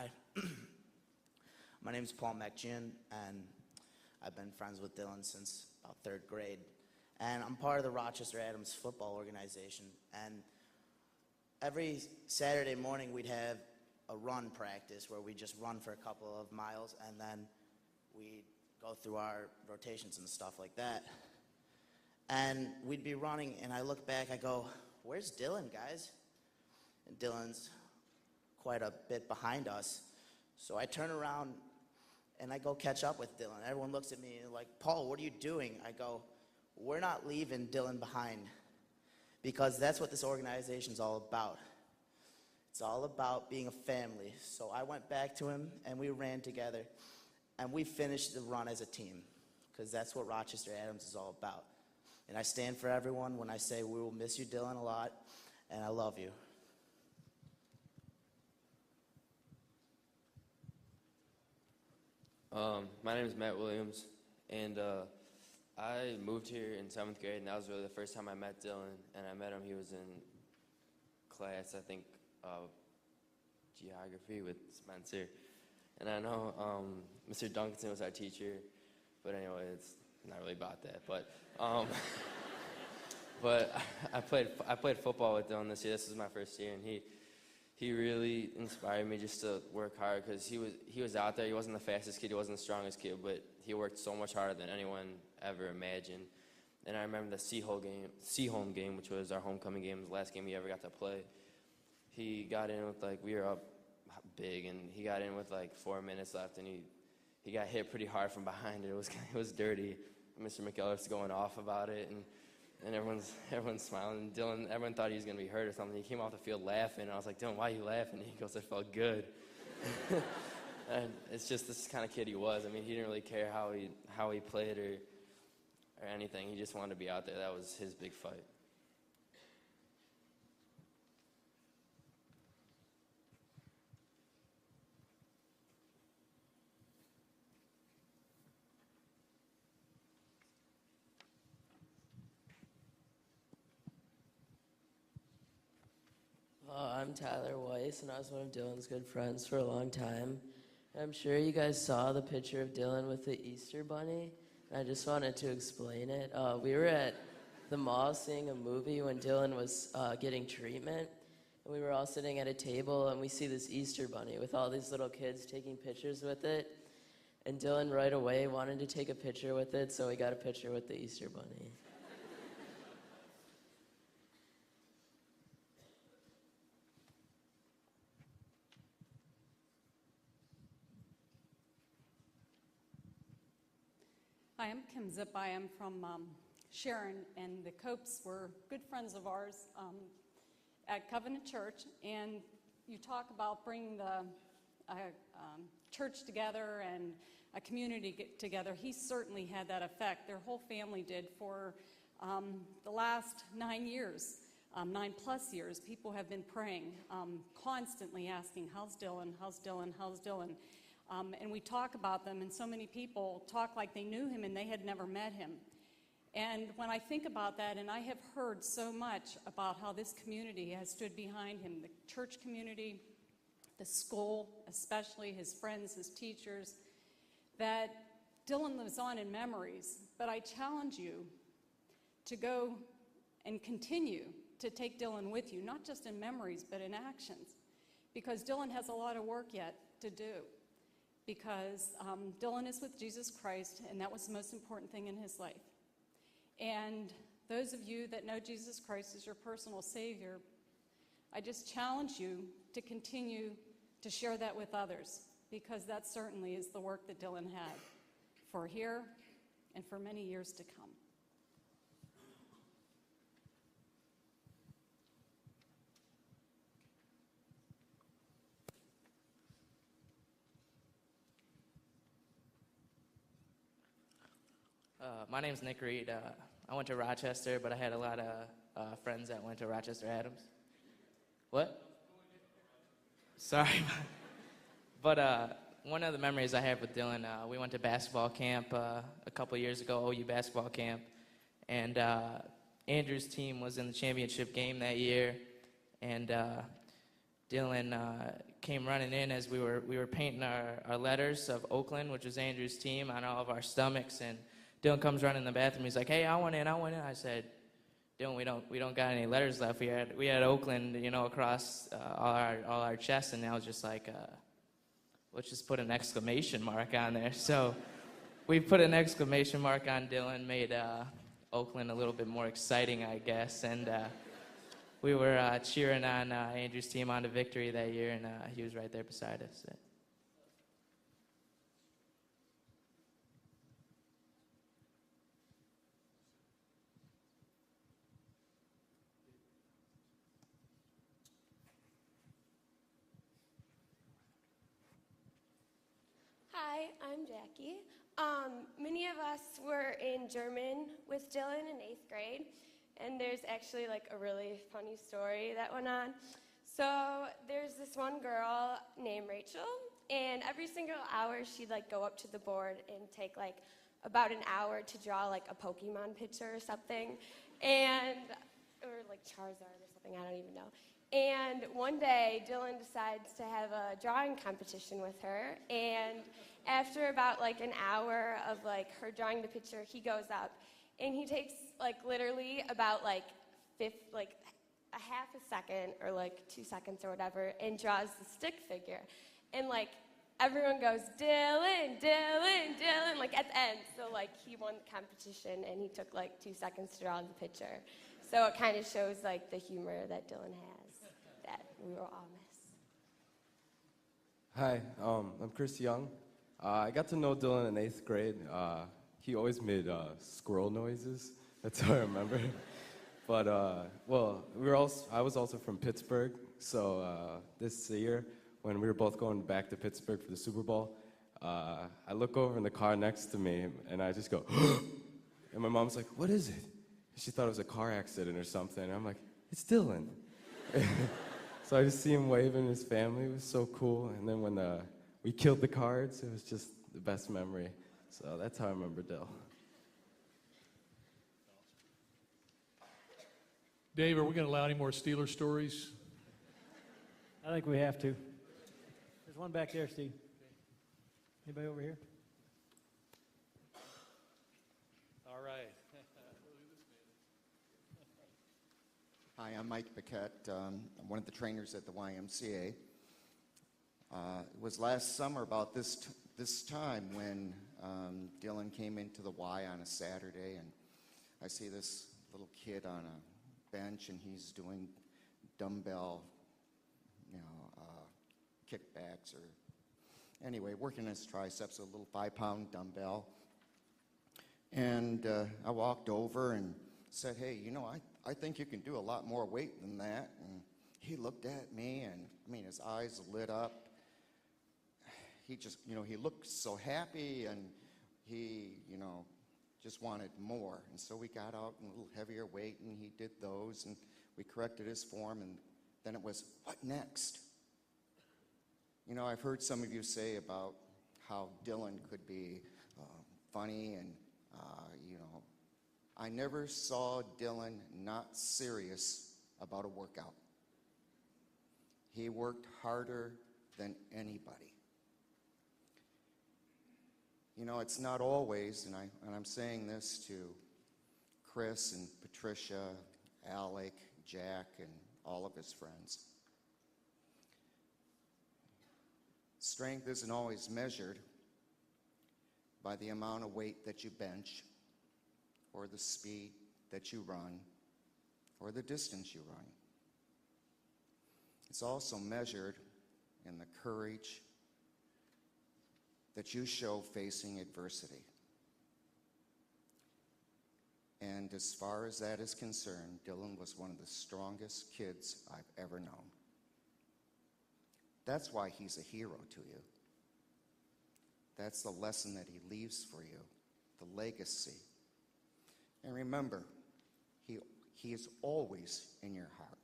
Hi, my name is Paul McGinn, and I've been friends with Dillon since about third grade. And I'm part of the Rochester Adams football organization. And every Saturday morning we'd have a run practice where we just run for a couple of miles, and then we'd go through our rotations and stuff like that. And we'd be running, and I look back, I go, "Where's Dillon, guys?" And Dillon's quite a bit behind us. So I turn around and I go catch up with Dillon. Everyone looks at me and like, "Paul, what are you doing?" I go, "We're not leaving Dillon behind," because that's what this organization's all about. It's all about being a family. So I went back to him and we ran together, and we finished the run as a team, because that's what Rochester Adams is all about. And I stand for everyone when I say we will miss you, Dillon, a lot, and I love you. My name is Matt Williams, and I moved here in 7th grade, and that was really the first time I met Dillon. And I met him, he was in class, I think, geography with Spencer. And I know Mr. Duncanson was our teacher, but anyway, it's not really about that. But I played football with Dillon this year. This was my first year, and he really inspired me just to work hard, because he was out there. He wasn't the fastest kid, he wasn't the strongest kid, but he worked so much harder than anyone ever imagined. And I remember the Seaholm game, which was our homecoming game, the last game he ever got to play. He got in with, like, we were up big, and he got in with like 4 minutes left, and he got hit pretty hard from behind. It was dirty. Mr. McKellar's going off about it, and everyone's smiling. And Dillon, everyone thought he was going to be hurt or something. He came off the field laughing, and I was like, "Dillon, why are you laughing?" And he goes, "It felt good." And it's just this kind of kid he was. I mean, he didn't really care how he played or anything. He just wanted to be out there. That was his big fight. I'm Tyler Weiss, and I was one of Dillon's good friends for a long time. And I'm sure you guys saw the picture of Dillon with the Easter Bunny, and I just wanted to explain it. We were at the mall seeing a movie when Dillon was getting treatment, and we were all sitting at a table, and we see this Easter Bunny with all these little kids taking pictures with it. And Dillon right away wanted to take a picture with it, so we got a picture with the Easter Bunny. Hi, I'm Kim Zip. I am from Sharon, and the Copes were good friends of ours at Covenant Church. And you talk about bringing the church together and a community together. He certainly had that effect. Their whole family did for the last 9 years, 9+ years. People have been praying, constantly asking, "How's Dillon? How's Dillon? How's Dillon?" And we talk about them, and so many people talk like they knew him and they had never met him. And when I think about that, and I have heard so much about how this community has stood behind him, the church community, the school, especially his friends, his teachers, that Dillon lives on in memories. But I challenge you to go and continue to take Dillon with you, not just in memories, but in actions, because Dillon has a lot of work yet to do. Because Dillon is with Jesus Christ, and that was the most important thing in his life. And those of you that know Jesus Christ as your personal Savior, I just challenge you to continue to share that with others, because that certainly is the work that Dillon had for here and for many years to come. My name's Nick Reed. I went to Rochester, but I had a lot of friends that went to Rochester Adams. What? Sorry. But one of the memories I have with Dillon, we went to basketball camp a couple years ago, OU basketball camp, and Andrew's team was in the championship game that year, and Dillon came running in as we were painting our letters of Oakland, which was Andrew's team, on all of our stomachs. And Dillon comes running in the bathroom. He's like, "Hey, I want in." I said, "Dillon, we don't got any letters left. We had Oakland, across all our chests." And I was just like, let's just put an exclamation mark on there. So we put an exclamation mark on Dillon, made Oakland a little bit more exciting, I guess. And we were cheering on Andrew's team on to victory that year, and he was right there beside us. Hi, I'm Jackie. Many of us were in German with Dillon in 8th grade, and there's actually like a really funny story that went on. So there's this one girl named Rachel, and every single hour she'd like go up to the board and take like about an hour to draw like a Pokemon picture or something, or like Charizard or something, I don't even know. And one day, Dillon decides to have a drawing competition with her, and after about like an hour of like her drawing the picture, he goes up, and he takes like literally about like a half a second or like 2 seconds or whatever, and draws the stick figure, and like everyone goes, "Dillon, Dillon, Dillon," like at the end. So like he won the competition, and he took like 2 seconds to draw the picture. So it kind of shows like the humor that Dillon has, that we will all miss. Hi, I'm Chris Young. I got to know Dillon in 8th grade. He always made squirrel noises. That's how I remember. But, I was also from Pittsburgh. So this year, when we were both going back to Pittsburgh for the Super Bowl, I look over in the car next to me, and I just go, and my mom's like, "What is it?" She thought it was a car accident or something. And I'm like, "It's Dillon." So I just see him waving his family. It was so cool. And then when we killed the cards, it was just the best memory. So that's how I remember Dill. Dave, are we going to allow any more Steeler stories? I think we have to. There's one back there, Steve. Anybody over here? All right. Hi, I'm Mike Paquette. I'm one of the trainers at the YMCA. It was last summer about this time when Dillon came into the Y on a Saturday, and I see this little kid on a bench, and he's doing dumbbell, kickbacks, or anyway, working his triceps, a little 5-pound dumbbell. And I walked over and said, "Hey, I think you can do a lot more weight than that." And he looked at me, and his eyes lit up. He just, he looked so happy, and he, just wanted more. And so we got out a little heavier weight, and he did those, and we corrected his form, and then it was, what next? I've heard some of you say about how Dillon could be funny, and, I never saw Dillon not serious about a workout. He worked harder than anybody. It's not always, and I'm saying this to Chris and Patricia, Alec, Jack, and all of his friends. Strength isn't always measured by the amount of weight that you bench, or the speed that you run, or the distance you run. It's also measured in the courage that you show facing adversity. And as far as that is concerned, Dillon was one of the strongest kids I've ever known. That's why he's a hero to you. That's the lesson that he leaves for you, the legacy. And remember, he is always in your heart.